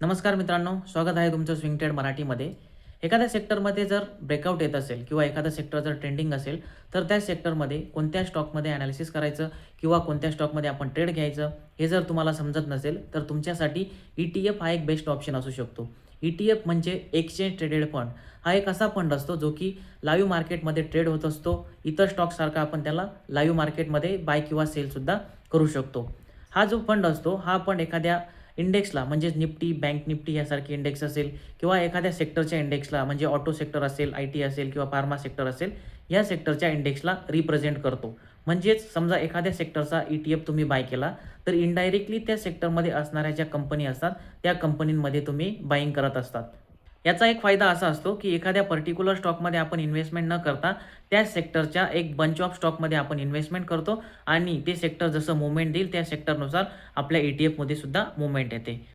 नमस्कार मित्रांनो, स्वागत आहे तुमचं स्विंग ट्रेड मराठीमध्ये. एखाद्या सेक्टरमध्ये जर ब्रेकआउट येत असेल किंवा एखादा सेक्टर जर ट्रेंडिंग असेल, तर त्या सेक्टरमध्ये कोणत्या स्टॉकमध्ये ॲनालिसिस करायचं किंवा कोणत्या स्टॉकमध्ये आपण ट्रेड घ्यायचं, हे जर तुम्हाला समजत नसेल, तर तुमच्यासाठी ई-टी-एफ हा एक बेस्ट ऑप्शन असू शकतो. ई-टी-एफ म्हणजे एक्सचेंज ट्रेडेड फंड. हा एक असा फंड असतो, जो की लाईव्ह मार्केटमध्ये ट्रेड होत असतो. इतर स्टॉकसारखा आपण त्याला लाईव्ह मार्केटमध्ये बाय किंवा सेलसुद्धा करू शकतो. हा जो फंड असतो, हा फंड एखाद्या इंडेक्सला म्हणजेच निफ्टी, बँक निफ्टी यासारखे इंडेक्स असेल किंवा एखाद्या सेक्टरच्या इंडेक्सला म्हणजे ऑटो सेक्टर असेल, आय-टी असेल किंवा फार्मा सेक्टर असेल, या सेक्टरच्या इंडेक्सला रिप्रेझेंट करतो. म्हणजेच समजा एखाद्या सेक्टरचा ई-टी-एफ तुम्ही बाय केला, तर इनडायरेक्टली त्या सेक्टरमध्ये असणाऱ्या ज्या कंपनी असतात, त्या कंपनींमध्ये तुम्ही बायिंग करत असतात. याचा एक फायदा असा असतो, की एखाद्या पर्टिक्युलर स्टॉकमध्ये आपण इन्व्हेस्टमेंट न करता, त्या सेक्टरच्या एक बंच ऑफ स्टॉकमध्ये आपण इन्व्हेस्टमेंट करतो आणि ते सेक्टर जसं मूव्हमेंट देईल, त्या सेक्टरनुसार आपल्या ई-टी-एफमध्ये सुद्धा मूव्हमेंट येते.